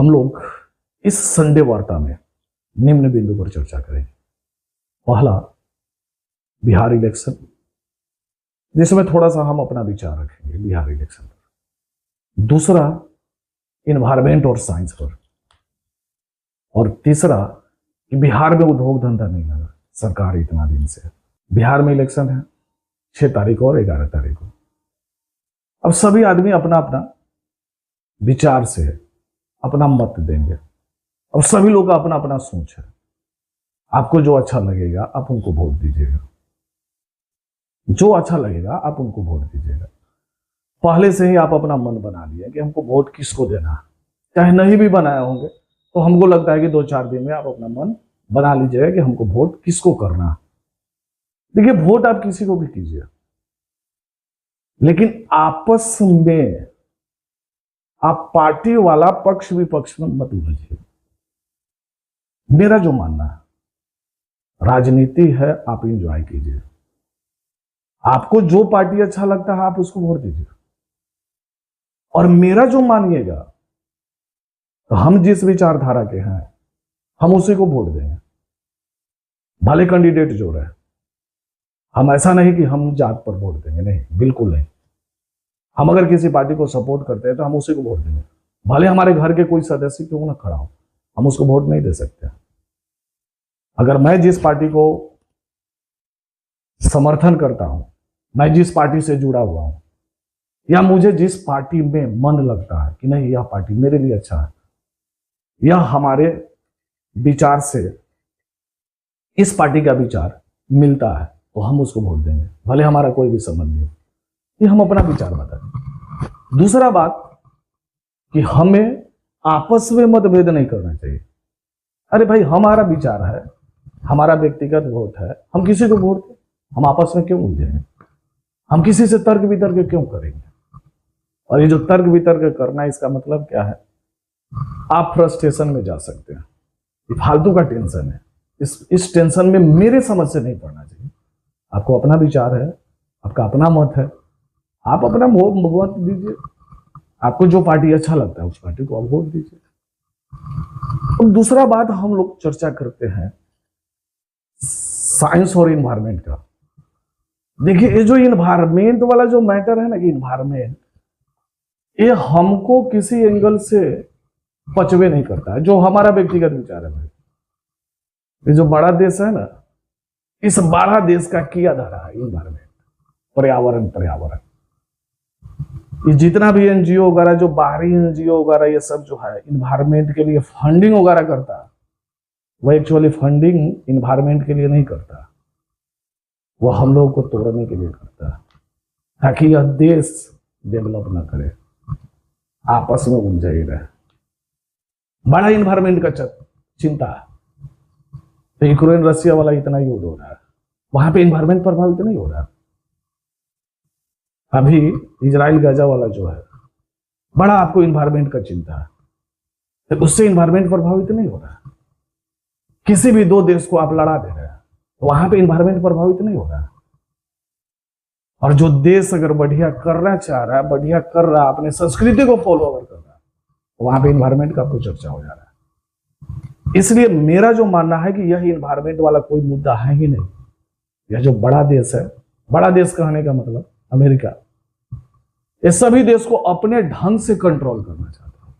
हम लोग इस संडे वार्ता में निम्न बिंदु पर चर्चा करेंगे। पहला, बिहार इलेक्शन, जिसमें थोड़ा सा हम अपना विचार रखेंगे बिहार इलेक्शन पर। दूसरा, इन्वायरमेंट और साइंस पर। और तीसरा, कि बिहार में उद्योग धंधा नहीं लगा सरकार इतना दिन से। बिहार में इलेक्शन है 6 तारीख और 11 तारीख को। अब सभी आदमी अपना अपना विचार से अपना मत देंगे और सभी लोग का अपना अपना सोच है। आपको जो अच्छा लगेगा आप उनको वोट दीजिएगा, जो अच्छा लगेगा आप उनको वोट दीजिएगा। पहले से ही आप अपना मन बना लिया कि हमको वोट किसको देना है। चाहे नहीं भी बनाया होंगे तो हमको लगता है कि 2-4 दिन में आप अपना मन बना लीजिएगा कि हमको वोट किसको करना है। देखिए, वोट आप किसी को भी कीजिए, लेकिन आपस में आप पार्टी वाला पक्ष विपक्ष में मत उलझिए। मेरा जो मानना है, राजनीति है, आप एंजॉय कीजिए। आपको जो पार्टी अच्छा लगता है आप उसको वोट दीजिए। और मेरा जो मानिएगा, तो हम जिस विचारधारा के हैं हम उसी को वोट देंगे, भले कैंडिडेट जो रहे। हम ऐसा नहीं कि हम जात पर वोट देंगे, नहीं, बिल्कुल नहीं। हम अगर किसी पार्टी को सपोर्ट करते हैं तो हम उसी को वोट देंगे, भले हमारे घर के कोई सदस्य क्यों ना खड़ा हो, हम उसको वोट नहीं दे सकते। अगर मैं जिस पार्टी को समर्थन करता हूं, मैं जिस पार्टी से जुड़ा हुआ हूं, या मुझे जिस पार्टी में मन लगता है कि नहीं यह पार्टी मेरे लिए अच्छा है, यह हमारे विचार से इस पार्टी का विचार मिलता है, तो हम उसको वोट देंगे, भले हमारा कोई भी संबंध नहीं हो। ये हम अपना विचार बताएं। दूसरा बात, कि हमें आपस में मतभेद नहीं करना चाहिए। अरे भाई, हमारा विचार है, हमारा व्यक्तिगत वोट है, हम किसी को वोट दें, हम आपस में क्यों उलझेंगे? हम किसी से तर्क वितर्क क्यों करेंगे? और ये जो तर्क वितर्क करना, इसका मतलब क्या है? आप फ्रस्ट्रेशन में जा सकते हैं। ये फालतू का टेंशन है। इस टेंशन में मेरे समझ से नहीं पड़ना चाहिए। आपको अपना विचार है, आपका अपना मत है, आप अपना मत दीजिए। आपको जो पार्टी अच्छा लगता है उस पार्टी को आप वोट दीजिए। और दूसरा बात, हम लोग चर्चा करते हैं साइंस और इन्वायरमेंट का। देखिए, ये जो इन्वायरमेंट वाला जो मैटर है ना, कि इन्वायरमेंट, ये हमको किसी एंगल से पचवे नहीं करता है। जो हमारा व्यक्तिगत विचार है भाई, ये जो बड़ा देश है ना, इस बड़ा देश का किया धारा है इन्वायरमेंट, पर्यावरण। ये जितना भी एनजीओ वगैरह, जो बाहरी एनजीओ वगैरह, ये सब जो है इन्वायरमेंट के लिए फंडिंग वगैरह करता है, वह एक्चुअली फंडिंग इन्वायरमेंट के लिए नहीं करता, वह हम लोगों को तोड़ने के लिए करता है, ताकि यह देश डेवलप ना करे, आपस में उलझे ही रहे। बड़ा इन्वायरमेंट का चिंता है। तो यूक्रेन रशिया वाला इतना युद्ध हो रहा है, वहां पे इन्वायरमेंट प्रभावित नहीं हो रहा। अभी इजराइल गाजा वाला जो है, बड़ा आपको इन्वायरमेंट का चिंता है, तो उससे इन्वायरमेंट प्रभावित नहीं हो रहा। किसी भी 2 देश को आप लड़ा दे रहे हैं, वहां पे इन्वायरमेंट प्रभावित नहीं हो रहा। और जो देश अगर बढ़िया करना चाह रहा है, बढ़िया कर रहा है, अपने संस्कृति को फॉलो ओवर कर रहा है, तो वहां पे इन्वायरमेंट का आपको चर्चा हो जा रहा है। इसलिए मेरा जो मानना है कि यह इन्वायरमेंट वाला कोई मुद्दा है ही नहीं। यह जो बड़ा देश है, बड़ा देश कहने का मतलब अमेरिका, ये सभी देश को अपने ढंग से कंट्रोल करना चाहता है।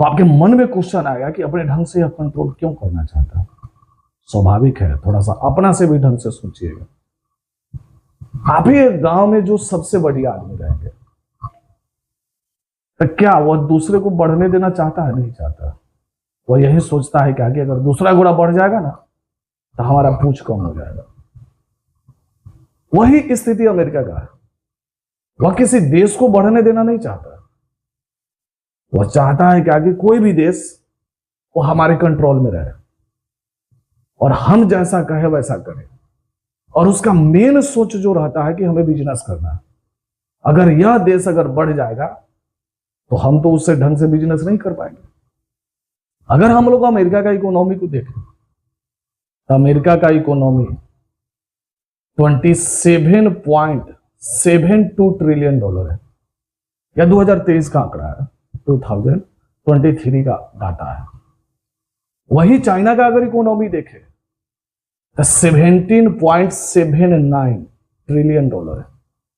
तो आपके मन में क्वेश्चन आएगा कि अपने ढंग से यह कंट्रोल क्यों करना चाहता है? स्वाभाविक है, थोड़ा सा अपना से भी ढंग से सोचिएगा। आप ही एक गांव में जो सबसे बढ़िया आदमी रहेंगे, तो क्या वह दूसरे को बढ़ने देना चाहता है? नहीं चाहता। वह यही सोचता है कि आगे अगर दूसरा घोड़ा बढ़ जाएगा ना, तो हमारा पूंछ कम हो जाएगा। वही स्थिति अमेरिका का है। वह किसी देश को बढ़ने देना नहीं चाहता। वह चाहता है कि आगे कोई भी देश वो हमारे कंट्रोल में रहे और हम जैसा कहे वैसा करें। और उसका मेन सोच जो रहता है कि हमें बिजनेस करना है। अगर यह देश अगर बढ़ जाएगा तो हम तो उससे ढंग से बिजनेस नहीं कर पाएंगे। अगर हम लोग अमेरिका का इकोनॉमी को देखें, तो अमेरिका का इकोनॉमी $27.72 ट्रिलियन है, या 2023 का आंकड़ा है, 2023 23 का डाटा है। वही चाइना का अगर इकोनॉमी देखे तो 17.79 ट्रिलियन डॉलर है।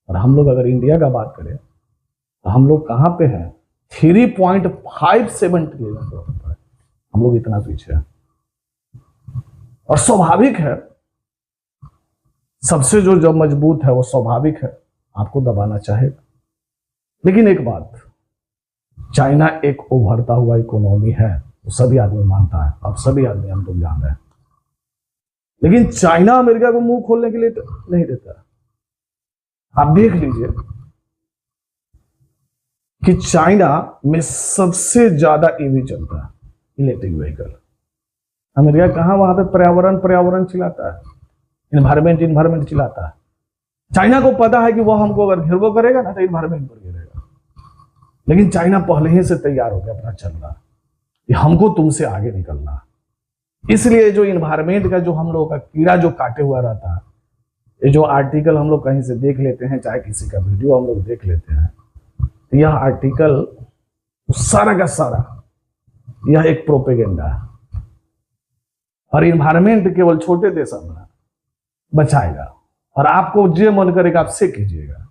और हम लोग अगर इंडिया का बात करें तो हम लोग कहां पे हैं? 3.57 ट्रिलियन डॉलर पर है। हम लोग इतना पीछे हैं। और स्वाभाविक है, सबसे जो मजबूत है वो स्वाभाविक है आपको दबाना चाहेगा। लेकिन एक बात, चाइना एक उभरता हुआ इकोनॉमी है, तो सभी आदमी मानता है, अब सभी आदमी हम लोग जान रहे हैं। लेकिन चाइना अमेरिका को मुंह खोलने के लिए नहीं देता। आप देख लीजिए कि चाइना में सबसे ज्यादा ईवी चलता है, इलेक्ट्रिक व्हीकल। अमेरिका कहां? वहां पे पर्यावरण चिल्लाता है, इन्वायरमेंट चिल्लाता है। चाइना को पता है कि वह हमको अगर घेरवो करेगा ना तो इन्वायरमेंट पर गिरेगा। लेकिन चाइना पहले ही से तैयार हो गया अपना चलना कि हमको तुमसे आगे निकलना। इसलिए जो इन्वायरमेंट का जो हम लोगों का कीड़ा जो काटे हुआ रहता है, ये जो आर्टिकल हम लोग कहीं से देख लेते हैं, चाहे किसी का वीडियो हम लोग देख लेते हैं, तो यह आर्टिकल सारा का सारा यह एक प्रोपेगेंडा है। और इन्वायरमेंट केवल छोटे देश अपना बचाएगा और आपको जो मन करेगा आप से कीजिएगा।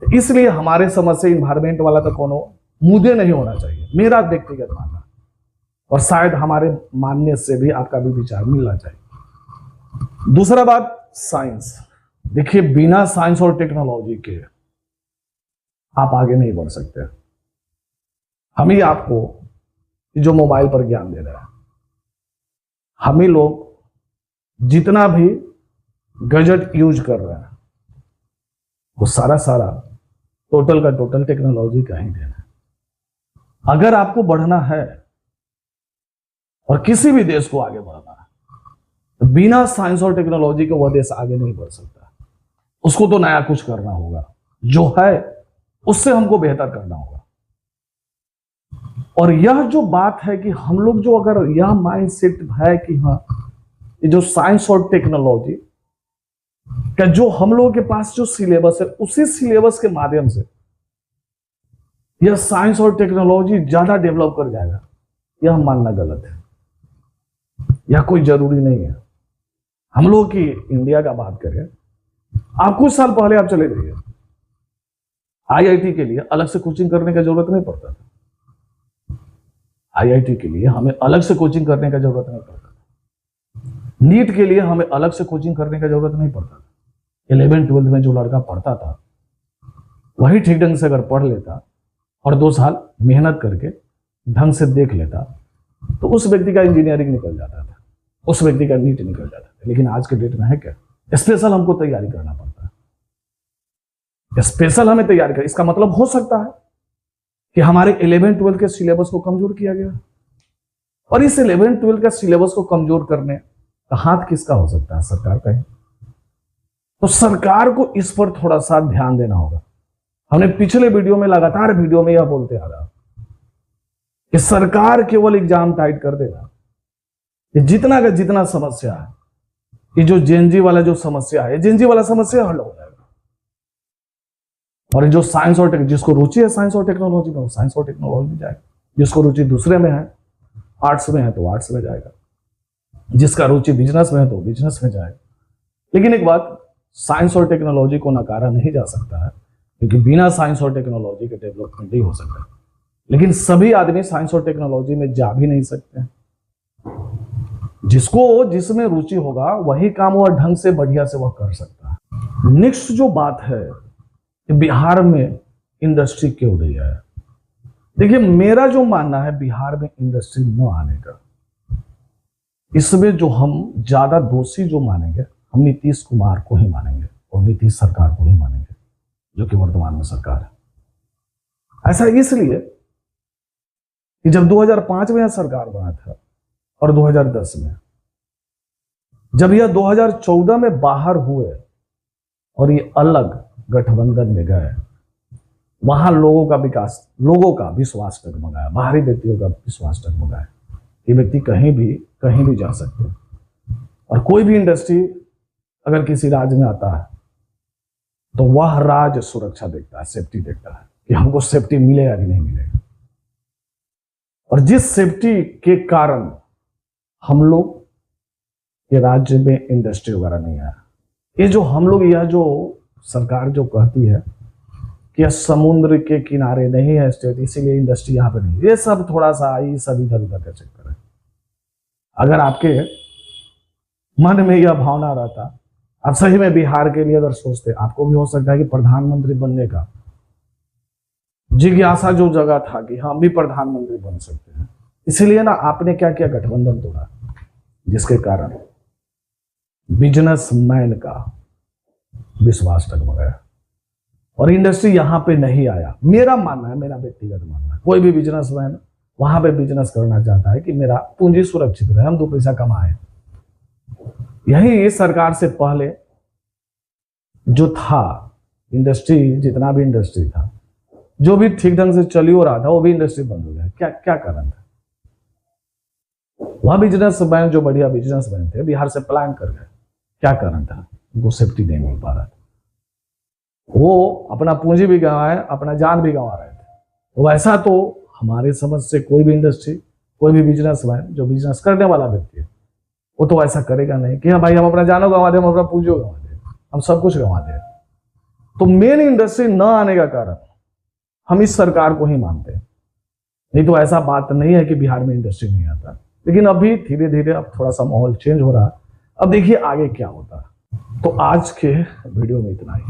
तो इसलिए हमारे समझ से इन्वायरमेंट वाला तो कोनो मुद्दे नहीं होना चाहिए, मेरा व्यक्तिगत मानना। और शायद हमारे मानने से भी आपका भी विचार मिलना चाहिए। दूसरा बात, साइंस। देखिए, बिना साइंस और टेक्नोलॉजी के आप आगे नहीं बढ़ सकते। हम ही आपको जो मोबाइल पर ज्ञान दे रहे हैं, हम ही लोग जितना भी गैजेट यूज कर रहे हैं, वो सारा टोटल का टोटल टेक्नोलॉजी का ही देना है। अगर आपको बढ़ना है और किसी भी देश को आगे बढ़ना है, तो बिना साइंस और टेक्नोलॉजी के वह देश आगे नहीं बढ़ सकता। उसको तो नया कुछ करना होगा, जो है उससे हमको बेहतर करना होगा। और यह जो बात है कि हम लोग जो अगर यह माइंडसेट है कि हाँ, ये जो साइंस और टेक्नोलॉजी का जो हम लोगों के पास जो सिलेबस है, उसी सिलेबस के माध्यम से यह साइंस और टेक्नोलॉजी ज्यादा डेवलप कर जाएगा, यह मानना गलत है। यह कोई जरूरी नहीं है। हम लोग की इंडिया का बात करें, आप कुछ साल पहले आप चले जाइए, आईआईटी के लिए अलग से कोचिंग करने का जरूरत नहीं पड़ता था। आईआईटी के लिए हमें अलग से कोचिंग करने का जरूरत नहीं पड़ता था। नीट के लिए हमें अलग से कोचिंग करने का जरूरत नहीं पड़ता था। 11th-12th में जो लड़का पढ़ता था, वही ठीक ढंग से अगर पढ़ लेता और 2 साल मेहनत करके ढंग से देख लेता, तो उस व्यक्ति का इंजीनियरिंग निकल जाता था, उस व्यक्ति का नीट निकल जाता था। लेकिन आज के डेट में है क्या? स्पेशल हमको तैयारी करना पड़ता है। स्पेशल हमें तैयारी कर, इसका मतलब हो सकता है कि हमारे 11th-12th के सिलेबस को कमजोर किया गया। और इस 11th-12th का सिलेबस को कमजोर करने का हाथ किसका हो सकता है? सरकार का ही। तो सरकार को इस पर थोड़ा सा ध्यान देना होगा। हमने पिछले वीडियो में लगातार वीडियो में यह बोलते आ रहा कि सरकार केवल एग्जाम टाइट कर देगा, ये जितना का जितना समस्या है, ये जो जेएनजी वाला जो समस्या है, जेएनजी वाला समस्या हल हो जाएगा। और जो साइंस और जिसको रुचि है साइंस और टेक्नोलॉजी में, वो साइंस और टेक्नोलॉजी में जाएगा। जिसको रुचि दूसरे में है, आर्ट्स में है, तो आर्ट्स में जाएगा। जिसका रुचि बिजनेस में है, तो बिजनेस में जाएगा। लेकिन एक बात, साइंस और टेक्नोलॉजी को नकारा नहीं जा सकता है, क्योंकि बिना साइंस और टेक्नोलॉजी के डेवलपमेंट नहीं हो सकता। लेकिन सभी आदमी साइंस और टेक्नोलॉजी में जा भी नहीं सकते। जिसको जिसमें रुचि होगा वही काम वह ढंग से बढ़िया से वह कर सकता है। नेक्स्ट जो बात है कि बिहार में इंडस्ट्री क्यों नहीं है। देखिए, मेरा जो मानना है बिहार में इंडस्ट्री न आने का, इसमें जो हम ज्यादा दोषी जो मानेंगे, हम नीतीश कुमार को ही मानेंगे और नीतीश सरकार को ही मानेंगे, जो कि वर्तमान में सरकार है। ऐसा इसलिए कि जब 2005 में यह सरकार बना था और 2010 में, जब यह 2014 में बाहर हुए और ये अलग गठबंधन में गए, वहां लोगों का विकास, लोगों का विश्वास डगमगाया, बाहरी व्यक्तियों का विश्वास डगमगाया। ये व्यक्ति कहीं भी जा सकते हैं। और कोई भी इंडस्ट्री अगर किसी राज्य में आता है तो वह राज्य सुरक्षा देखता है, सेफ्टी देखता है कि हमको सेफ्टी मिलेगा कि नहीं मिलेगा। और जिस सेफ्टी के कारण हम लोग के राज्य में इंडस्ट्री वगैरह नहीं आया, ये जो हम लोग, यह जो सरकार जो कहती है कि समुद्र के किनारे नहीं है स्टेट इसीलिए इंडस्ट्री यहाँ पे नहीं, ये सब थोड़ा सा आई सब इधर उधर का चक्कर है। अगर आपके मन में यह भावना रहता, आप सही में बिहार के लिए अगर सोचते, आपको भी हो सकता है कि प्रधानमंत्री बनने का जिज्ञासा जो जगह था कि हम भी प्रधानमंत्री बन सकते हैं, इसलिए ना आपने क्या किया, गठबंधन तोड़ा, जिसके कारण बिजनेसमैन का विश्वास डगमगाया और इंडस्ट्री यहां पे नहीं आया। मेरा मानना है, मेरा व्यक्तिगत मानना है, कोई भी बिजनेसमैन वहां पे बिजनेस करना चाहता है कि मेरा पूंजी सुरक्षित रहे, हम 2 पैसा कमाए। यही इस सरकार से पहले जो था इंडस्ट्री, जितना भी इंडस्ट्री था, जो भी ठीक ढंग से चली हो रहा था, वो भी इंडस्ट्री बंद हो गया। क्या कारण था? वह बिजनेसमैन जो बढ़िया बिजनेसमैन थे बिहार से पलायन कर गए। क्या कारण था? उनको सेफ्टी नहीं मिल पा रहा था, वो अपना पूंजी भी गंवाए, अपना जान भी गंवा रहे थे। तो वैसा तो हमारे समझ से कोई भी इंडस्ट्री, कोई भी बिजनेसमैन जो बिजनेस करने वाला व्यक्ति है, वो तो ऐसा करेगा नहीं कि हाँ भाई हम अपना जानो गंवा दे, हम अपना पूंजी गंवा दे, हम सब कुछ गंवा दे। तो मेन इंडस्ट्री न आने का कारण हम इस सरकार को ही मानते हैं, नहीं तो ऐसा बात नहीं है कि बिहार में इंडस्ट्री नहीं आता। लेकिन अभी धीरे धीरे अब थोड़ा सा माहौल चेंज हो रहा है। अब देखिए आगे क्या होता है। तो आज के वीडियो में इतना ही।